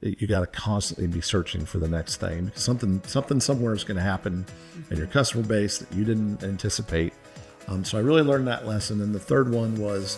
you got to constantly be searching for the next thing. Something somewhere is going to happen in your customer base that you didn't anticipate. So I really learned that lesson. And the third one was,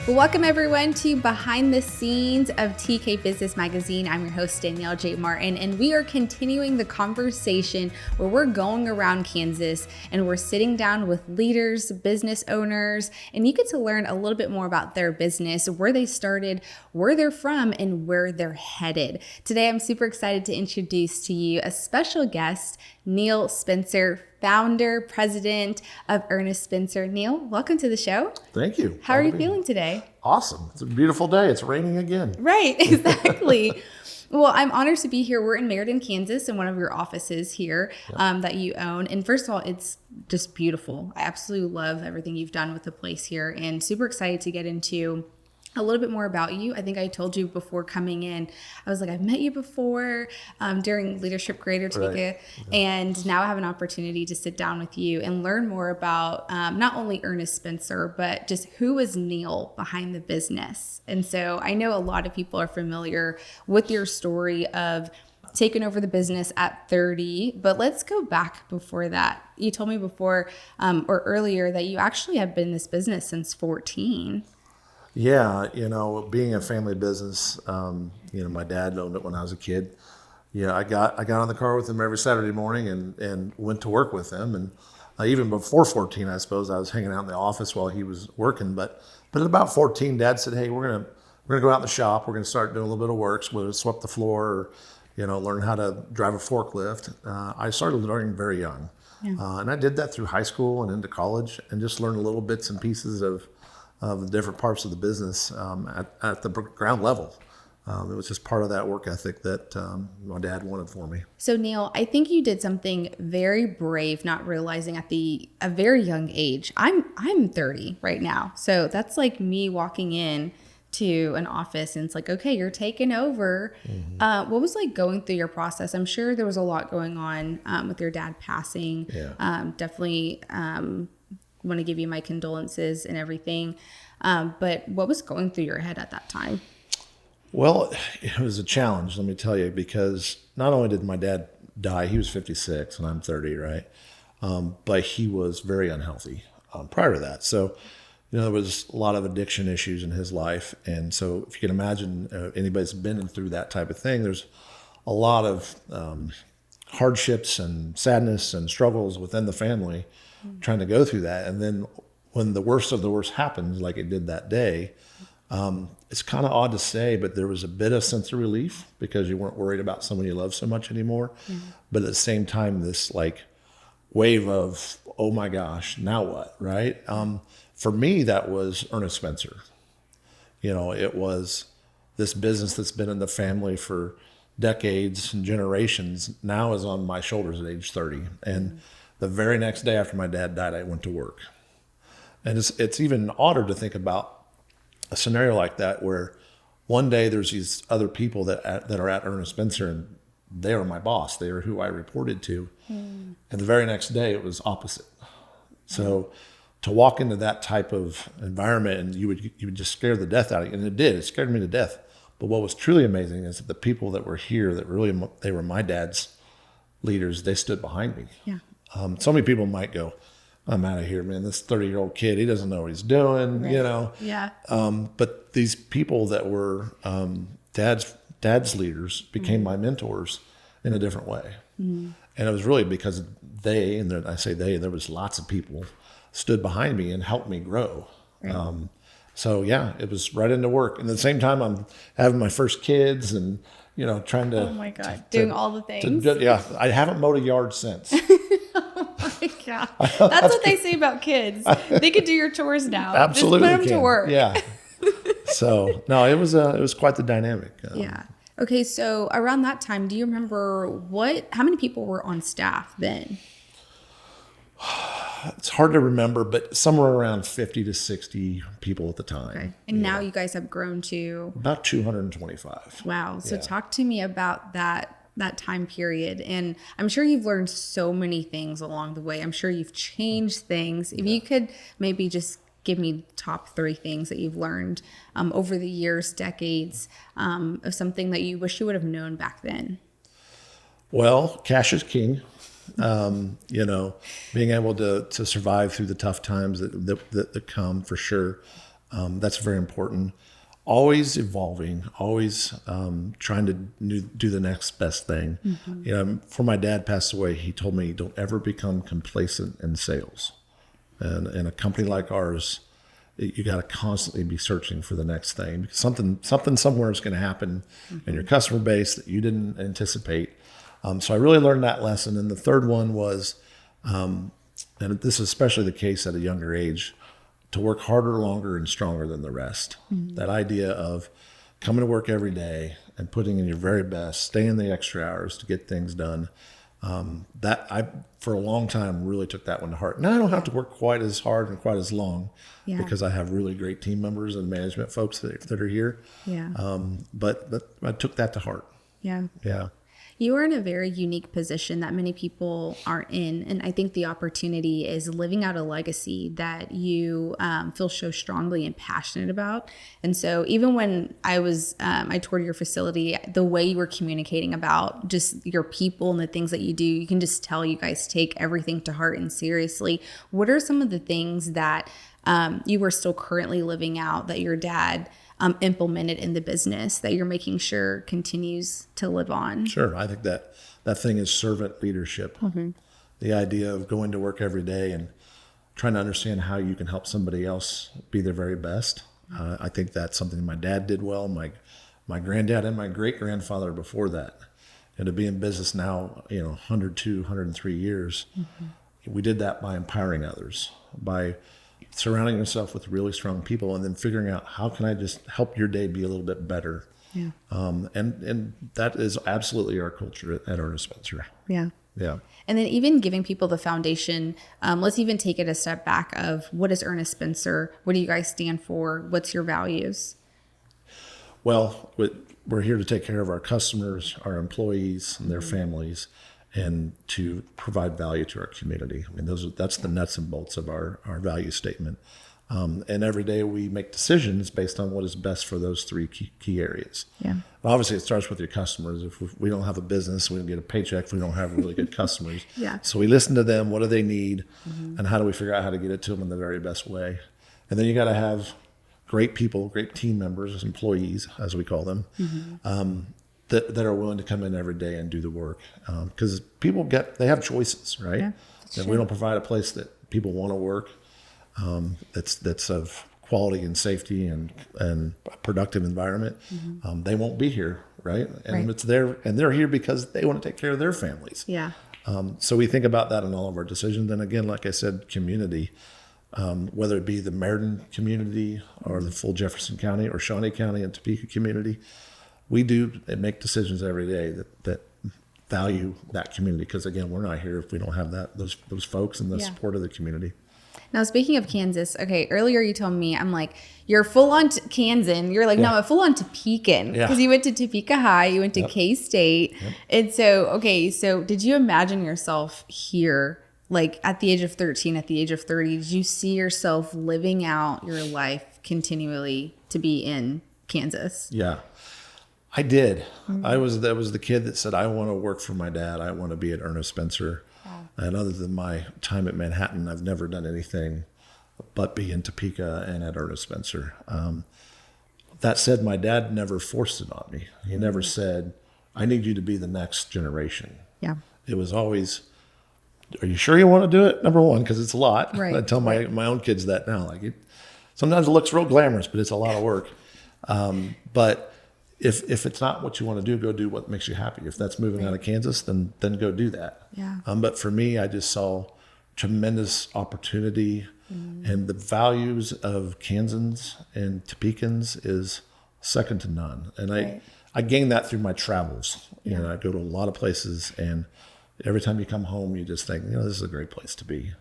welcome everyone to Behind the Scenes of TK Business Magazine. I'm your host, Danielle J. Martin, and we are continuing the conversation where we're going around Kansas and we're sitting down with leaders, business owners, and you get to learn a little bit more about their business, where they started, where they're from, and where they're headed. Today, I'm super excited to introduce to you a special guest, Neal Spencer, founder, president of Ernest-Spencer. Neal, welcome to the show. Thank you. How are you feeling today? Awesome. It's a beautiful day. It's raining again. Right, exactly. Well, I'm honored to be here. We're in Meriden, Kansas, in one of your offices here that you own. And first of all, it's just beautiful. I absolutely love everything you've done with the place here and super excited to get into a little bit more about you. I think I told you before coming in, I was like, I've met you before during Leadership Greater Topeka. Right. Yeah. And now I have an opportunity to sit down with you and learn more about not only Ernest-Spencer, but just who is Neal behind the business. And so I know a lot of people are familiar with your story of taking over the business at 30, but let's go back before that. You told me before or earlier that you actually have been in this business since 14. Yeah, being a family business, my dad owned it when I was a kid. Yeah, I got on the car with him every Saturday morning and went to work with him. And even before 14, I suppose I was hanging out in the office while he was working. But at about 14, Dad said, "Hey, we're gonna go out in the shop. We're gonna start doing a little bit of work, whether it's sweep the floor or learn how to drive a forklift." I started learning very young, and I did that through high school and into college, and just learned little bits and pieces of the different parts of the business at the ground level. It was just part of that work ethic that my dad wanted for me. So Neal, I think you did something very brave, not realizing at a very young age. I'm 30 right now, so that's like me walking in to an office and it's like, okay, you're taking over. Mm-hmm. What was like going through your process? I'm sure there was a lot going on with your dad passing. Yeah. Definitely. Want to give you my condolences and everything. But what was going through your head at that time? Well, it was a challenge, let me tell you, because not only did my dad die, he was 56 and I'm 30, right? But he was very unhealthy prior to that. So, there was a lot of addiction issues in his life. And so if you can imagine anybody's been through that type of thing, there's a lot of hardships and sadness and struggles within the family trying to go through that. And then when the worst of the worst happens, like it did that day, it's kind of odd to say, but there was a bit of sense of relief because you weren't worried about someone you love so much anymore. Mm-hmm. But at the same time, this like wave of, oh my gosh, now what, right? For me, that was Ernest-Spencer. It was this business that's been in the family for decades and generations now is on my shoulders at age 30. And the very next day after my dad died, I went to work. And it's even odder to think about a scenario like that where one day there's these other people that are at Ernest-Spencer and they are my boss. They are who I reported to. And the very next day it was opposite. So to walk into that type of environment and you would just scare the death out of you. And it did. It scared me to death. But what was truly amazing is that the people that were here that really, they were my dad's leaders, they stood behind me. Yeah. So many people might go, I'm out of here, man. This 30-year-old kid, he doesn't know what he's doing, right. Yeah. But these people that were dad's leaders became my mentors in a different way. Mm-hmm. And it was really because I say there was lots of people stood behind me and helped me grow. Right. So yeah, it was right into work. And at the same time, I'm having my first kids and, trying to. Oh my God, doing all the things. I haven't mowed a yard since. Oh my God. That's what they say about kids. They could do your chores now. Absolutely. Just put them to work. Yeah. So no, it was quite the dynamic. Yeah. Okay. So around that time, do you remember how many people were on staff then? It's hard to remember, but somewhere around 50 to 60 people at the time. Okay. And now you guys have grown to? About 225. Wow. So talk to me about that time period. And I'm sure you've learned so many things along the way. I'm sure you've changed things. If you could maybe just give me top 3 things that you've learned over the years, decades, of something that you wish you would have known back then. Well, cash is king. Being able to survive through the tough times that come, for sure. That's very important. Always evolving, always trying to do the next best thing. Before my dad passed away, he told me, don't ever become complacent in sales. And in a company like ours, you got to constantly be searching for the next thing, because something somewhere is going to happen in your customer base that you didn't anticipate. So I really learned that lesson. And the third one was, and this is especially the case at a younger age, to work harder, longer, and stronger than the rest. That idea of coming to work every day and putting in your very best, staying the extra hours to get things done. That I, for a long time, really took that one to heart. Now I don't have to work quite as hard and quite as long because I have really great team members and management folks that are here. But I took that to heart. Yeah. You are in a very unique position that many people aren't in. And I think the opportunity is living out a legacy that you feel so strongly and passionate about. And so even when I toured your facility, the way you were communicating about just your people and the things that you do, you can just tell you guys take everything to heart and seriously. What are some of the things that you were still currently living out that your dad implemented in the business that you're making sure continues to live on? Sure. I think that thing is servant leadership. The idea of going to work every day and trying to understand how you can help somebody else be their very best. I think that's something my dad did well, my granddad and my great-grandfather before that. And to be in business now, 102, 103 years, we did that by empowering others, by surrounding yourself with really strong people, and then figuring out how can I just help your day be a little bit better. And that is absolutely our culture at Ernest-Spencer. And then even giving people the foundation. Let's even take it a step back of what is Ernest-Spencer? What do you guys stand for? What's your values? Well, we're here to take care of our customers, our employees, and their families, and to provide value to our community. I mean, that's the nuts and bolts of our value statement. And every day we make decisions based on what is best for those 3 key areas. Obviously, it starts with your customers. If we don't have a business, we don't get a paycheck if we don't have really good customers. So we listen to them. What do they need? And how do we figure out how to get it to them in the very best way? And then you got to have great people, great team members, employees, as we call them, that are willing to come in every day and do the work. Because people they have choices, right? If we don't provide a place that people want to work, that's of quality and safety and a productive environment, they won't be here, right? And they're here because they want to take care of their families. So we think about that in all of our decisions. And again, like I said, community, whether it be the Meriden community or the full Jefferson County or Shawnee County and Topeka community, we do make decisions every day that value that community. Because again, we're not here if we don't have those folks and the support of the community. Now, speaking of Kansas, okay, earlier you told me, I'm like, you're full on Kansan. You're like, no, I'm full on Topekan. Because you went to Topeka High, you went to K-State. And so did you imagine yourself here, like at the age of 13, at the age of 30? Did you see yourself living out your life continually to be in Kansas? Yeah, I did. That was the kid that said, I want to work for my dad. I want to be at Ernest-Spencer. And other than my time at Manhattan, I've never done anything but be in Topeka and at Ernest-Spencer. That said, my dad never forced it on me. He never said, I need you to be the next generation. It was always, are you sure you want to do it? Number one, because it's a lot. I tell my own kids that now. Sometimes it looks real glamorous, but it's a lot of work. But if it's not what you want to do, go do what makes you happy. If that's moving out of Kansas, then go do that. But for me, I just saw tremendous opportunity, and the values of Kansans and Topekans is second to none. And I gained that through my travels. I go to a lot of places, and every time you come home, you just think, this is a great place to be.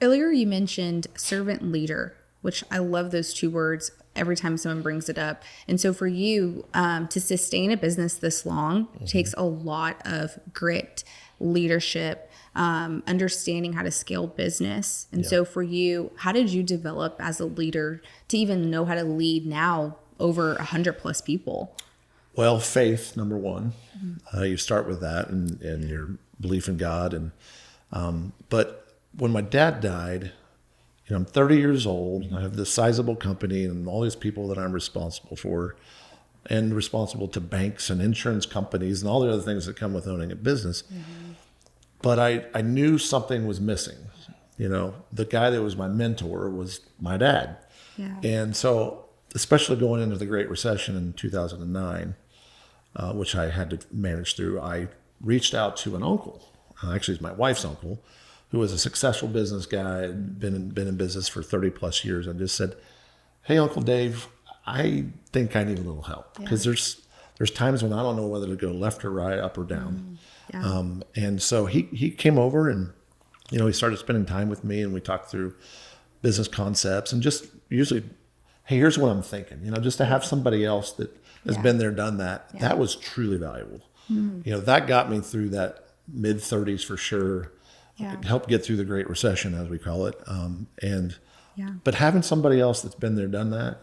Earlier, you mentioned servant leader, which I love those 2 words every time someone brings it up. And so for you to sustain a business this long takes a lot of grit, leadership, understanding how to scale business. And so for you, how did you develop as a leader to even know how to lead now over 100 plus people? Well, faith, number one. You start with that and your belief in God. But when my dad died, I'm 30 years old. I have this sizable company and all these people that I'm responsible for, and responsible to banks and insurance companies and all the other things that come with owning a business. But I knew something was missing. The guy that was my mentor was my dad. Yeah. And so, especially going into the Great Recession in 2009, which I had to manage through, I reached out to an uncle. Actually, it's my wife's uncle, who was a successful business guy, had been in business for 30 plus years, and just said, "Hey, Uncle Dave, I think I need a little help, because there's times when I don't know whether to go left or right, up or down." And so he came over, and he started spending time with me, and we talked through business concepts, and just usually, "Hey, here's what I'm thinking." Just to have somebody else that has been there, done that. That was truly valuable. That got me through that mid 30s for sure. Helped get through the Great Recession, as we call it. But having somebody else that's been there, done that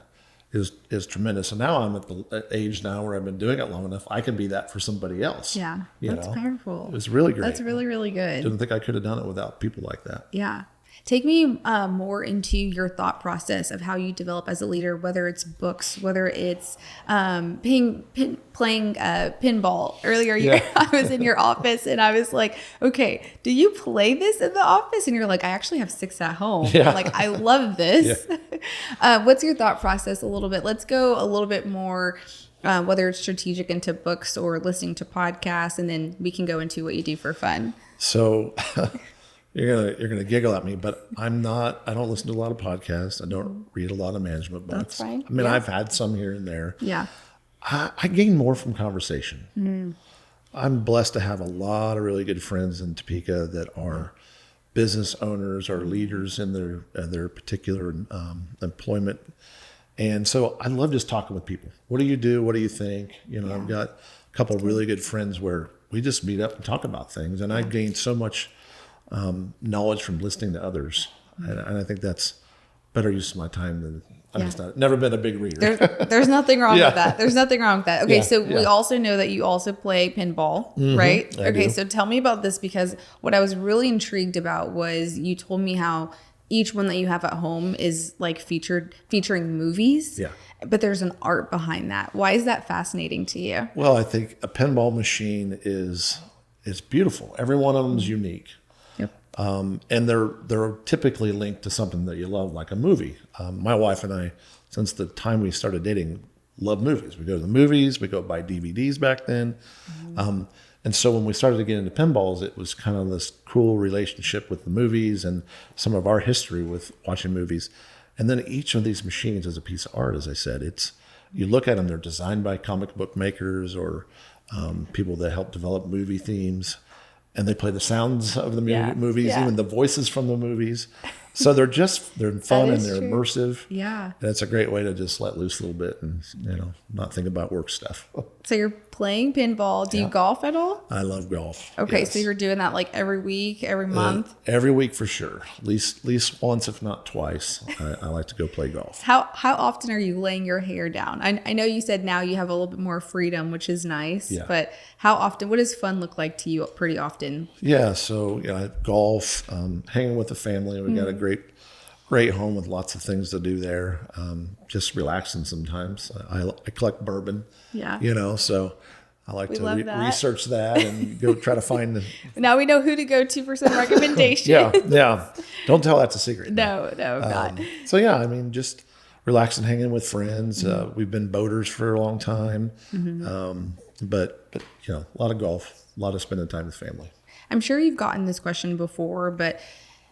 is tremendous. And now I'm at the age now where I've been doing it long enough, I can be that for somebody else. Yeah, that's powerful. It was really great. That's really, really good. Didn't think I could have done it without people like that. Yeah. Take me more into your thought process of how you develop as a leader, whether it's books, whether it's playing pinball. Earlier, I was in your office and I was like, "Okay, do you play this in the office?" And you're like, "I actually have 6 at home." Yeah. I'm like, "I love this." What's your thought process a little bit? Let's go a little bit more, whether it's strategic into books or listening to podcasts, and then we can go into what you do for fun. So... You're gonna giggle at me, but I don't listen to a lot of podcasts. I don't read a lot of management books. That's fine. I mean, I've had some here and there. Yeah. I gain more from conversation. I'm blessed to have a lot of really good friends in Topeka that are business owners or leaders in their particular employment. And so I love just talking with people. What do you do? What do you think? I've got a couple of really good friends where we just meet up and talk about things. And I gained so much knowledge from listening to others. And I think that's better use of my time than never been a big reader. There's nothing wrong with that. There's nothing wrong with that. Okay. We also know that you also play pinball, right? I do. So tell me about this, because what I was really intrigued about was you told me how each one that you have at home is like featuring movies. Yeah. But there's an art behind that. Why is that fascinating to you? Well, I think a pinball machine is beautiful. Every one of them is unique. And they're typically linked to something that you love, like a movie. My wife and I, since the time we started dating, love movies. We go to the movies, we go buy DVDs back then. And so when we started to get into pinballs, it was kind of this cool relationship with the movies and some of our history with watching movies. And then each of these machines is a piece of art, as I said. You look at them, they're designed by comic book makers or people that help develop movie themes. And they play the sounds of the movies, even the voices from the movies. So they're fun and they're immersive. Yeah. And it's a great way to just let loose a little bit and, not think about work stuff. So you're playing pinball. Do you golf at all? I love golf. Okay. Yes. So you're doing that like every week, every month? Every week for sure. At least once, if not twice. I like to go play golf. How often are you laying your hair down? I know you said now you have a little bit more freedom, which is nice. Yeah. But how often? What does fun look like to you pretty often? Yeah. So golf, hanging with the family. We got a great home with lots of things to do there. Just relaxing sometimes. I collect bourbon. Yeah. So I like to research that and go try to find Now we know who to go to for some recommendations. Yeah. Don't tell that's a secret. No, not. So just relaxing, hanging with friends. We've been boaters for a long time. But a lot of golf, a lot of spending time with family. I'm sure you've gotten this question before, but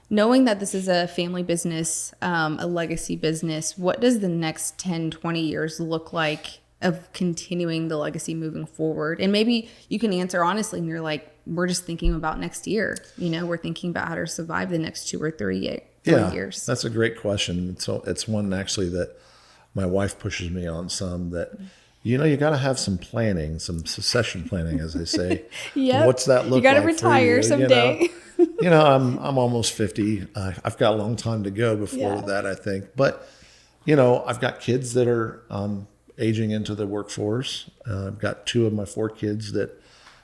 knowing that this is a family business, a legacy business, what does the next 10, 20 years look like of continuing the legacy moving forward? And maybe you can answer honestly and you're like, we're just thinking about next year. We're thinking about how to survive the next 2 or 3 years. That's a great question. So it's one actually that my wife pushes me on some that, you got to have some planning, some succession planning, as they say. Yeah. What's that look like? You got to retire someday. I'm almost 50. I've got a long time to go before that, I think. But, I've got kids that are aging into the workforce. I've got 2 of my 4 kids that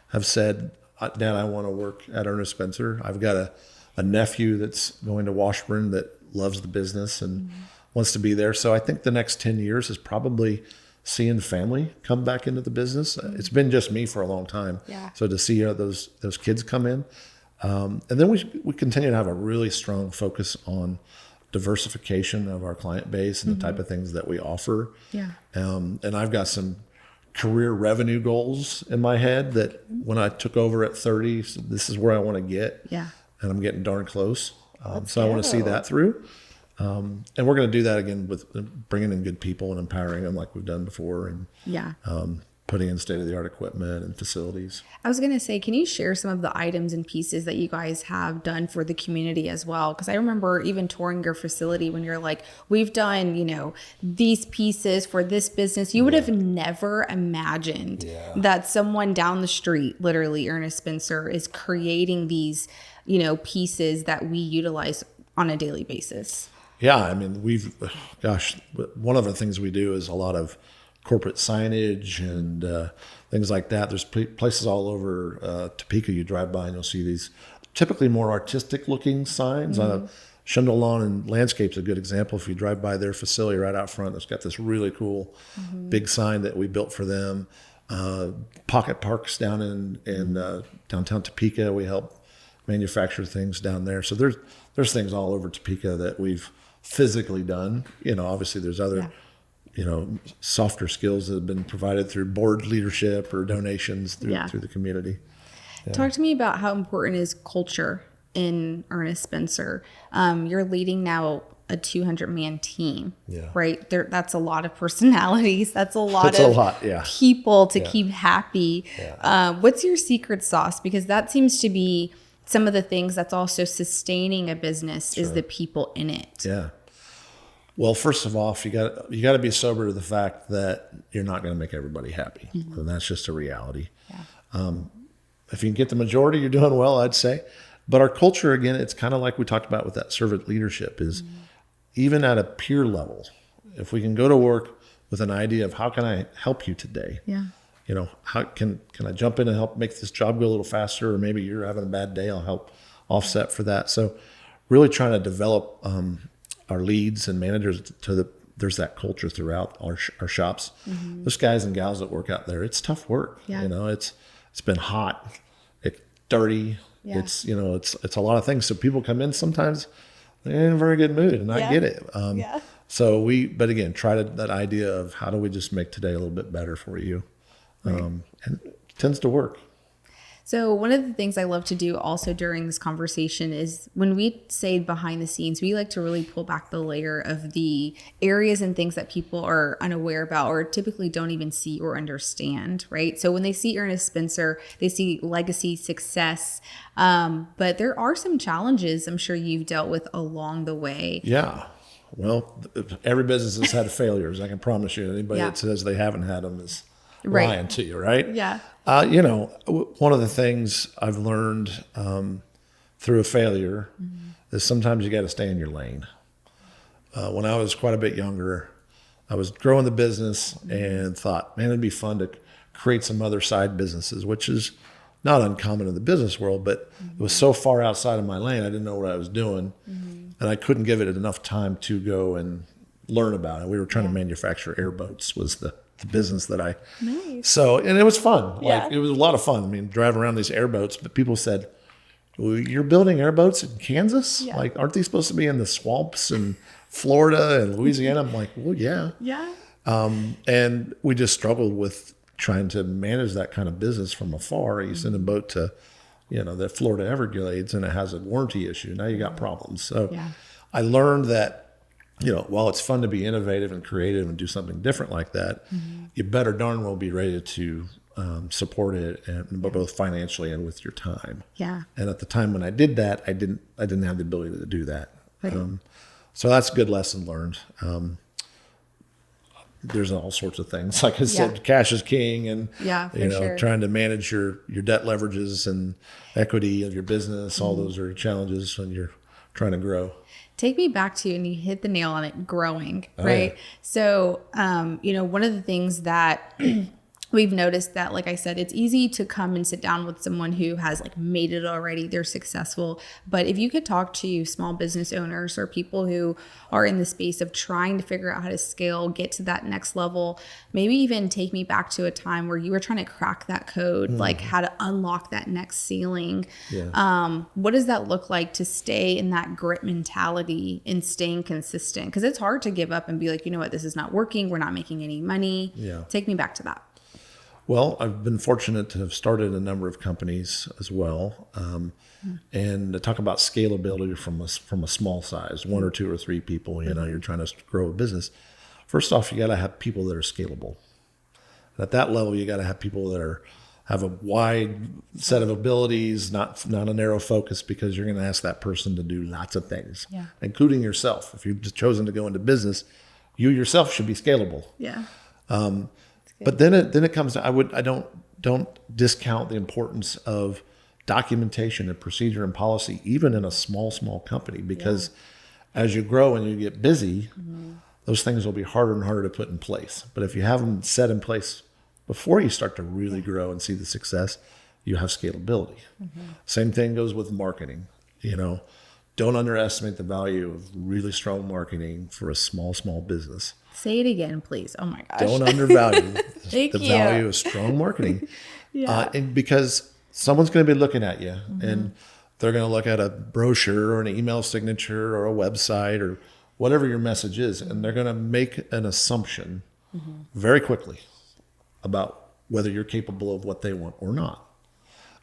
have said, Dad, I want to work at Ernest-Spencer. I've got a nephew that's going to Washburn that loves the business and wants to be there. So I think the next 10 years is probably seeing family come back into the business. It's been just me for a long time. Yeah. So to see those kids come in. And then we continue to have a really strong focus on diversification of our client base and the type of things that we offer. Yeah. And I've got some career revenue goals in my head that when I took over at 30, so this is where I want to get. Yeah. And I'm getting darn close. So I want to see that through. And we're going to do that again with bringing in good people and empowering them like we've done before, and putting in state-of-the-art equipment and facilities. I was going to say, can you share some of the items and pieces that you guys have done for the community as well? Because I remember even touring your facility when you're like, we've done, these pieces for this business. You would have never imagined that someone down the street, literally Ernest-Spencer, is creating these, pieces that we utilize on a daily basis. Yeah, I mean, one of the things we do is a lot of corporate signage and things like that. There's places all over Topeka you drive by and you'll see these typically more artistic looking signs. Shingle Lawn and Landscape's a good example. If you drive by their facility right out front, it's got this really cool big sign that we built for them. Pocket Parks down in downtown Topeka, we help manufacture things down there. So there's things all over Topeka that we've physically done. Obviously there's other softer skills that have been provided through board leadership or donations through the community. Yeah. Talk to me about how important is culture in Ernest-Spencer. You're leading now a 200-man team, right? That's a lot of personalities. That's a lot people to keep happy. Yeah. What's your secret sauce? Because that seems to be some of the things that's also sustaining a business is the people in it. Yeah. Well, first of all, you got to be sober to the fact that you're not going to make everybody happy, and that's just a reality. Yeah. If you can get the majority, you're doing well, I'd say. But our culture, again, it's kind of like we talked about with that servant leadership, is even at a peer level, if we can go to work with an idea of how can I help you today? Yeah. How can I jump in and help make this job go a little faster, or maybe you're having a bad day, I'll help offset for that. So really trying to develop our leads and managers there's that culture throughout our shops. Those guys and gals that work out there, it's tough work. Yeah. It's been hot, it's dirty. Yeah. It's a lot of things. So people come in sometimes they're in a very good mood, and I get it. So but again, that idea of how do we just make today a little bit better for you. And it tends to work. So one of the things I love to do also during this conversation is when we say behind the scenes, we like to really pull back the layer of the areas and things that people are unaware about or typically don't even see or understand, right? So when they see Ernest-Spencer, they see legacy, success, but there are some challenges I'm sure you've dealt with along the way. Yeah. Well, every business has had failures. I can promise you. Anybody that says they haven't had them is lying to you, right? Yeah. One of the things I've learned through a failure is sometimes you got to stay in your lane. When I was quite a bit younger, I was growing the business and thought, man, it'd be fun to create some other side businesses, which is not uncommon in the business world, but it was so far outside of my lane, I didn't know what I was doing. And I couldn't give it enough time to go and learn about it. We were trying to manufacture airboats was the business that I, so, and it was fun. Like it was a lot of fun. I mean, driving around these airboats, but people said, well, you're building airboats in Kansas? Yeah. Like, aren't these supposed to be in the swamps in Florida and Louisiana? I'm like, well, yeah. Yeah. And we just struggled with trying to manage that kind of business from afar. You send a boat to, the Florida Everglades and it has a warranty issue. Now you got problems. So I learned that, while it's fun to be innovative and creative and do something different like that, you better darn well be ready to support it, but both financially and with your time. Yeah. And at the time when I did that, I didn't have the ability to do that. So that's a good lesson learned. there's all sorts of things. Like I said, cash is king, and for sure. trying to manage your debt leverages and equity of your business. All those are challenges when you're trying to grow. Take me back to, and you hit the nail on it, growing, right? Yeah. So, one of the things that we've noticed that, like I said, it's easy to come and sit down with someone who has like made it already. They're successful. But if you could talk to small business owners or people who are in the space of trying to figure out how to scale, get to that next level, maybe even take me back to a time where you were trying to crack that code, like how to unlock that next ceiling. Yeah. What does that look like to stay in that grit mentality and staying consistent? Because it's hard to give up and be like, you know what, this is not working. We're not making any money. Yeah. Take me back to that. Well, I've been fortunate to have started a number of companies as well, and to talk about scalability from a small size, 1 or 2 or 3 people. You're trying to grow a business. First off, you got to have people that are scalable. And at that level, you got to have people that have a wide set of abilities, not a narrow focus, because you're going to ask that person to do lots of things, including yourself. If you've just chosen to go into business, you yourself should be scalable. Yeah. But then it comes to, I don't discount the importance of documentation and procedure and policy, even in a small company, because as you grow and you get busy, those things will be harder and harder to put in place. But if you have them set in place before you start to really grow and see the success, you have scalability. Same thing goes with marketing. Don't underestimate the value of really strong marketing for a small business. Say it again, please. Oh my gosh. Don't undervalue the value of strong marketing. And because someone's going to be looking at you, and they're going to look at a brochure or an email signature or a website or whatever your message is, and they're going to make an assumption very quickly about whether you're capable of what they want or not.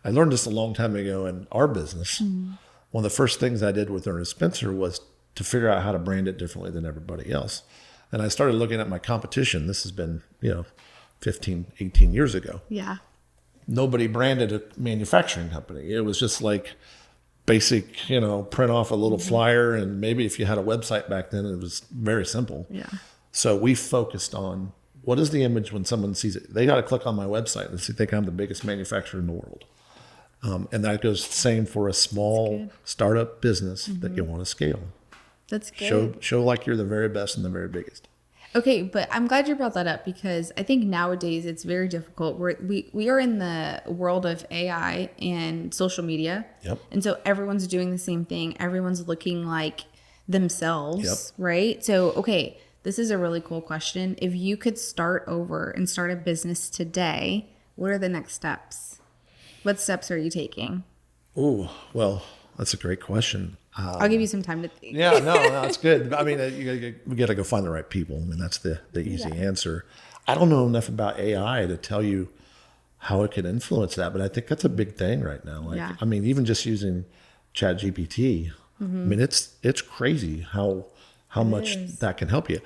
I learned this a long time ago in our business. One of the first things I did with Ernest-Spencer was to figure out how to brand it differently than everybody else. And I started looking at my competition. This has been, 15, 18 years ago. Yeah. Nobody branded a manufacturing company. It was just like basic, print off a little flyer. And maybe if you had a website back then, it was very simple. Yeah. So we focused on what is the image when someone sees it. They got to click on my website and think I'm the biggest manufacturer in the world. And that goes the same for a small startup business that you want to scale. That's good. Show like you're the very best and the very biggest. Okay, but I'm glad you brought that up, because I think nowadays it's very difficult. We are in the world of AI and social media. Yep. And so everyone's doing the same thing. Everyone's looking like themselves, right? So, okay, this is a really cool question. If you could start over and start a business today, what are the next steps? What steps are you taking? Oh, well, that's a great question. I'll give you some time to think. Yeah, no, it's good. I mean, we got to go find the right people. I mean, that's the easy answer. I don't know enough about AI to tell you how it could influence that, but I think that's a big thing right now. I mean, even just using ChatGPT, I mean, it's crazy how much that can help you.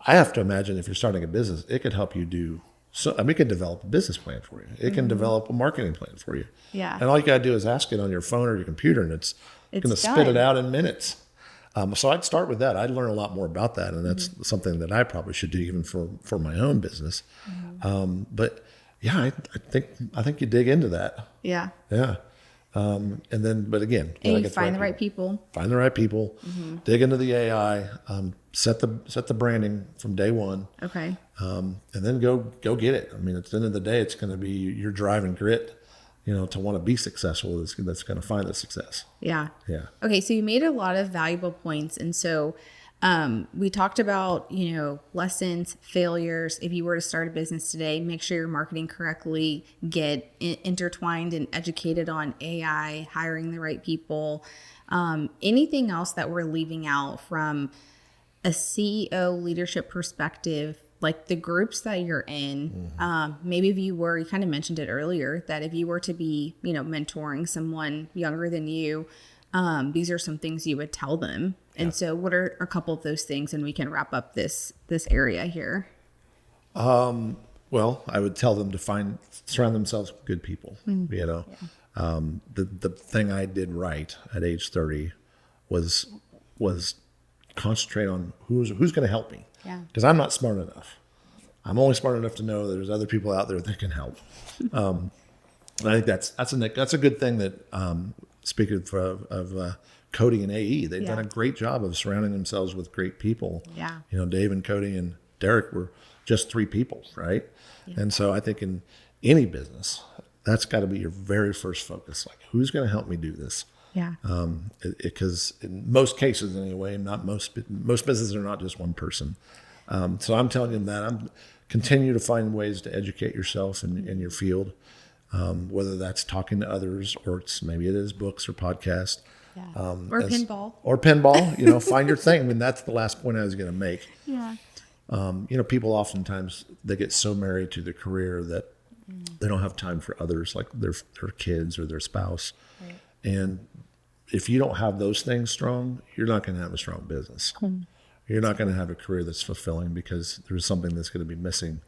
I have to imagine if you're starting a business, it could help you do. So, I mean, it can develop a business plan for you. It can develop a marketing plan for you. Yeah. And all you got to do is ask it on your phone or your computer, and it's going to spit it out in minutes. So I'd start with that. I'd learn a lot more about that, and that's something that I probably should do even for my own business. But yeah, I think you dig into that. Yeah. Yeah. But again, you find the right people. Find the right people. Dig into the AI. Set the branding from day one. Okay. And then go get it. I mean, at the end of the day, it's going to be your drive and grit, to want to be successful. That's going to find the success. Yeah. Yeah. Okay. So you made a lot of valuable points, and so we talked about lessons, failures. If you were to start a business today, make sure you're marketing correctly. Get intertwined and educated on AI, hiring the right people. Anything else that we're leaving out from a CEO leadership perspective, like the groups that you're in, maybe if you kind of mentioned it earlier, that if you were to be, mentoring someone younger than you, these are some things you would tell them. And so what are a couple of those things? And we can wrap up this area here. Well, I would tell them to surround themselves with good people. The thing I did right at age 30 was concentrate on who's going to help me. Yeah. Because I'm not smart enough. I'm only smart enough to know that there's other people out there that can help. And I think that's a good thing that, speaking of Cody and AE, they've done a great job of surrounding themselves with great people. Yeah. You know, Dave and Cody and Derek were just 3 people, right? Yeah. And so I think in any business, that's got to be your very first focus. Like, who's going to help me do this? Yeah. Because in most cases, anyway, not most businesses are not just one person. So I'm telling you that I'm continue to find ways to educate yourself in your field, whether that's talking to others or maybe it is books or podcasts. Yeah. Or pinball. Or pinball, you know, find your thing. I mean, that's the last point I was going to make. Yeah. You know, people oftentimes, they get so married to their career that they don't have time for others, like their kids or their spouse. Right. And if you don't have those things strong, you're not going to have a strong business. You're not going to have a career that's fulfilling because there's something that's going to be missing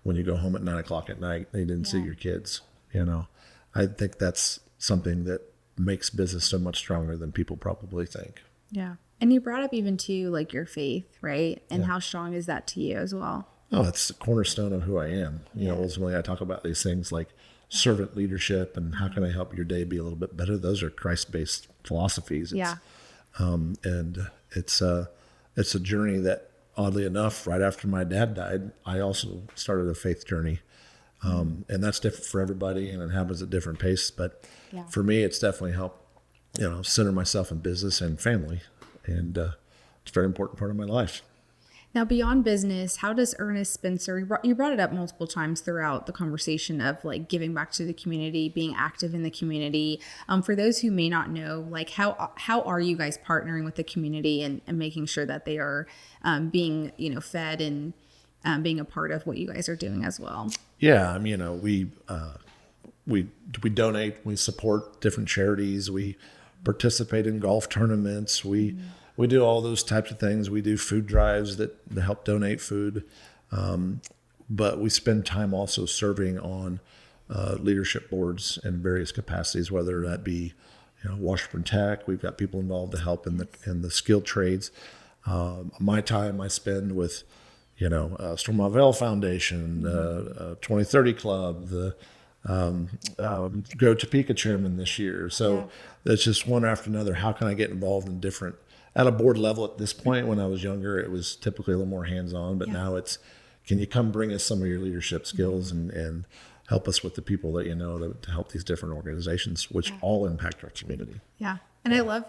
when you go home at 9:00 at night and you didn't see your kids. You know, I think that's something that makes business so much stronger than people probably think. Yeah. And you brought up even too, like your faith, right? And how strong is that to you as well? Oh, it's the cornerstone of who I am. You know, ultimately I talk about these things like servant leadership and how can I help your day be a little bit better. Those are Christ-based philosophies. And it's a journey that, oddly enough, right after my dad died, I also started a faith journey. And that's different for everybody and it happens at different paces. But for me, it's definitely helped, you know, center myself in business and family. And it's a very important part of my life. Now, beyond business, how does Ernest-Spencer, you brought it up multiple times throughout the conversation of like giving back to the community, being active in the community. For those who may not know, like how are you guys partnering with the community and making sure that they are being, you know, fed and being a part of what you guys are doing as well? Yeah, I mean, you know, we donate, we support different charities, we participate in golf tournaments, we do all those types of things. We do food drives that help donate food, but we spend time also serving on leadership boards in various capacities, whether that be, you know, Washburn Tech. We've got people involved to help in the skilled trades. My time I spend with, you know, Stormont Foundation, 2030 Club, the Go Topeka chairman this year. So that's just one after another. How can I get involved in different, at a board level at this point? When I was younger, it was typically a little more hands-on, but now it's, can you come bring us some of your leadership skills and help us with the people that you know to help these different organizations, which all impact our community. Yeah. And I love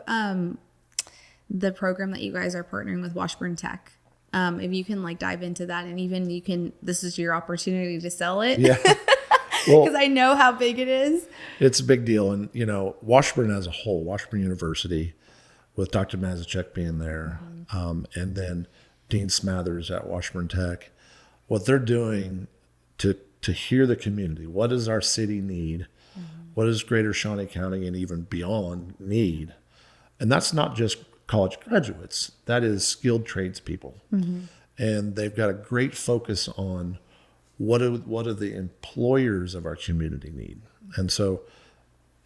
the program that you guys are partnering with Washburn Tech. If you can like dive into that and even you can, this is your opportunity to sell it. Yeah. Because I know how big it is. It's a big deal. And, you know, Washburn as a whole, Washburn University, with Dr. Mazachek being there, and then Dean Smathers at Washburn Tech, what they're doing to hear the community. What does our city need? What does Greater Shawnee County and even beyond need? And that's not just college graduates. That is skilled tradespeople. And they've got a great focus on what do the employers of our community need. And so,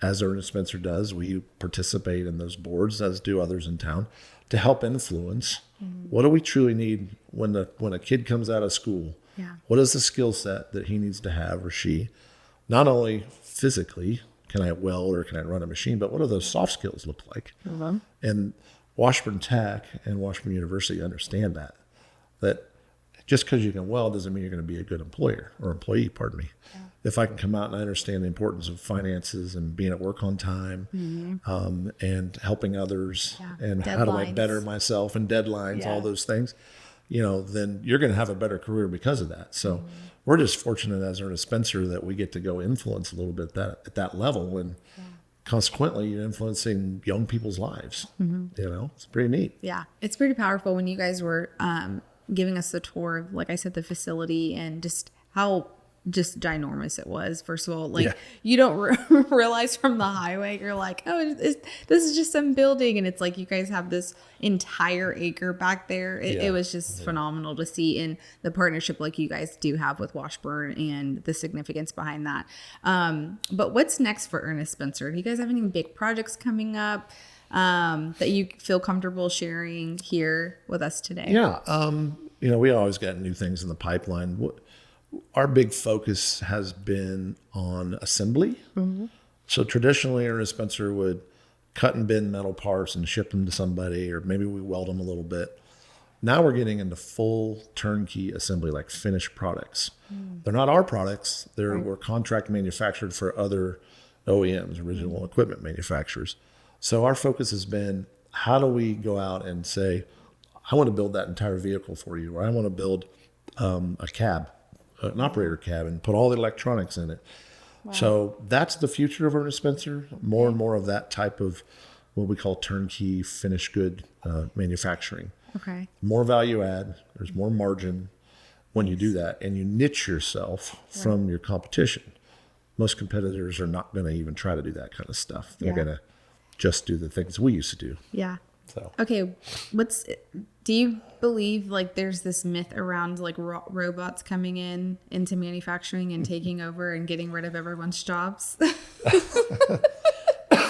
as Ernest-Spencer does, we participate in those boards, as do others in town, to help influence what do we truly need when a kid comes out of school. What is the skill set that he needs to have, or she? Not only physically, can I weld or can I run a machine, but what do those soft skills look like? And Washburn Tech and Washburn University understand that just because you can weld doesn't mean you're going to be a good employer or employee, pardon me. If I can come out and I understand the importance of finances and being at work on time, and helping others, and deadlines. How do I better myself, and deadlines, all those things, you know, then you're going to have a better career because of that. So we're just fortunate as Ernest-Spencer that we get to go influence a little bit at that level, and consequently you're influencing young people's lives. You know, it's pretty neat. Yeah, it's pretty powerful. When you guys were giving us the tour of, like I said, the facility and just how just ginormous it was. First of all, like you don't realize from the highway, you're like, oh, this is just some building. And it's like, you guys have this entire acre back there. It was just phenomenal to see in the partnership like you guys do have with Washburn and the significance behind that. But what's next for Ernest-Spencer? Do you guys have any big projects coming up that you feel comfortable sharing here with us today? Yeah. we always got new things in the pipeline. Our big focus has been on assembly. So traditionally, Ernest-Spencer would cut and bend metal parts and ship them to somebody, or maybe we weld them a little bit. Now we're getting into full turnkey assembly, like finished products. They're not our products. We're contract manufactured for other OEMs, original equipment manufacturers. So our focus has been, how do we go out and say, I want to build that entire vehicle for you, or I want to build a cab, an operator cab, and put all the electronics in it. Wow. So that's the future of Ernest-Spencer, more and more of that type of what we call turnkey finished good manufacturing. Okay. More value add, there's more margin when you do that, and you niche yourself from your competition. Most competitors are not going to even try to do that kind of stuff. They're going to just do the things we used to do. Yeah. So. Okay, do you believe like there's this myth around like robots coming into manufacturing and taking over and getting rid of everyone's jobs?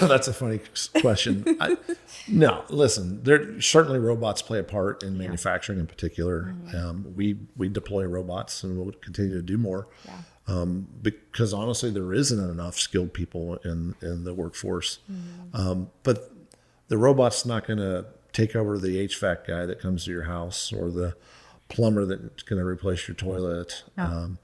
That's a funny question. No, listen, certainly robots play a part in manufacturing in particular. We deploy robots, and we'll continue to do more. Because honestly, there isn't enough skilled people in the workforce. But the robot's not going to take over the HVAC guy that comes to your house, or the plumber that's going to replace your toilet, or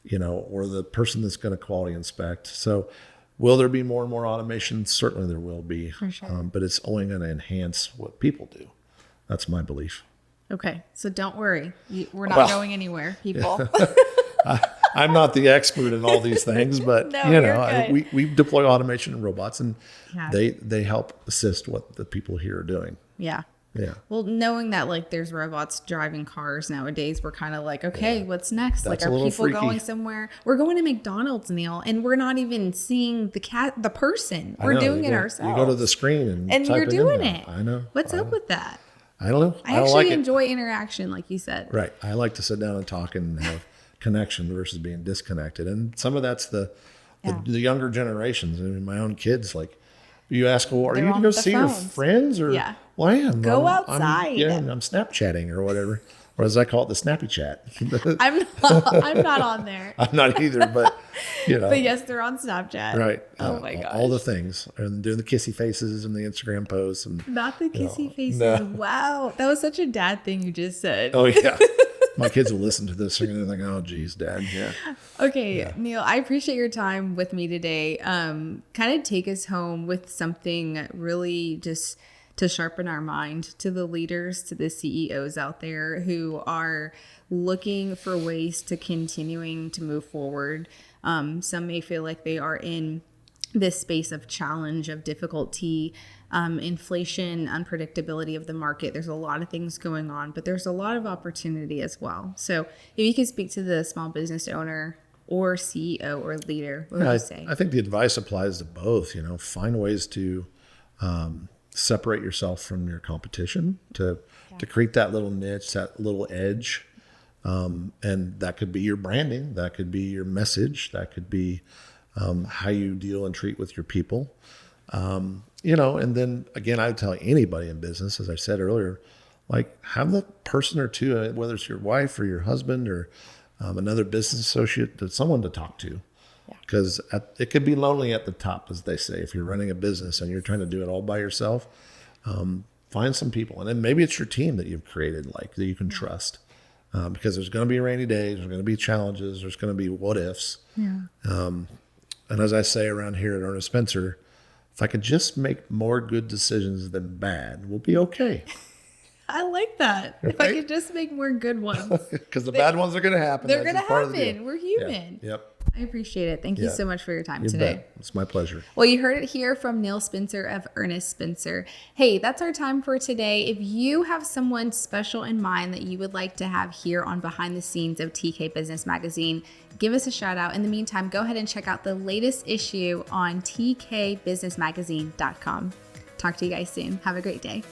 the person that's going to quality inspect. So will there be more and more automation? Certainly there will be. For sure. But it's only going to enhance what people do. That's my belief. Okay. So don't worry. We're not going anywhere, people. I'm not the expert in all these things, but we deploy automation and robots, and they help assist what the people here are doing. Yeah. Yeah. Well, knowing that like there's robots driving cars nowadays, we're kind of like, okay, what's next? That's like, are people freaky. Going somewhere? We're going to McDonald's, Neal, and we're not even seeing the person. We're doing it ourselves. You go to the screen and you're doing it. I know. What's up with that? I don't know. I actually enjoy interaction, like you said. Right. I like to sit down and talk and have connection versus being disconnected. And some of that's the younger generations. I mean, my own kids, like, you ask, well, are you going to go see your friends? Or, well, I am. Go outside. I'm Snapchatting or whatever. Or as I call it, the Snappy Chat. I'm not on there. I'm not either, but, But yes, they're on Snapchat. Right. Oh, my gosh. All the things. And doing the kissy faces and the Instagram posts. And not the kissy faces. No. Wow. That was such a dad thing you just said. Oh, yeah. My kids will listen to this and they're like, oh, geez, Dad. Yeah. Okay, Neal, I appreciate your time with me today. Kind of take us home with something really just to sharpen our mind to the leaders, to the CEOs out there who are looking for ways to continuing to move forward. Some may feel like they are in this space of challenge, of difficulty, inflation, unpredictability of the market. There's a lot of things going on, but there's a lot of opportunity as well. So if you could speak to the small business owner or CEO or leader, what would you say? I think the advice applies to both. Find ways to separate yourself from your competition, to create that little niche, that little edge. And that could be your branding, that could be your message, that could be how you deal and treat with your people. And then again, I would tell anybody in business, as I said earlier, like, have that person or two, whether it's your wife or your husband or another business associate, someone to talk to. Because it could be lonely at the top, as they say. If you're running a business and you're trying to do it all by yourself, find some people. And then maybe it's your team that you've created, like, that you can trust. Because there's going to be rainy days, there's going to be challenges, there's going to be what ifs. And as I say around here at Ernest-Spencer, if I could just make more good decisions than bad, we'll be okay. I like that. Right? If I could just make more good ones. Because the bad ones are going to happen. They're going to happen. We're human. Yeah. Yep. I appreciate it. Thank you so much for your time today. Bet. It's my pleasure. Well, you heard it here from Neal Spencer of Ernest-Spencer. Hey, that's our time for today. If you have someone special in mind that you would like to have here on Behind the Scenes of TK Business Magazine, give us a shout out. In the meantime, go ahead and check out the latest issue on tkbusinessmagazine.com. Talk to you guys soon. Have a great day.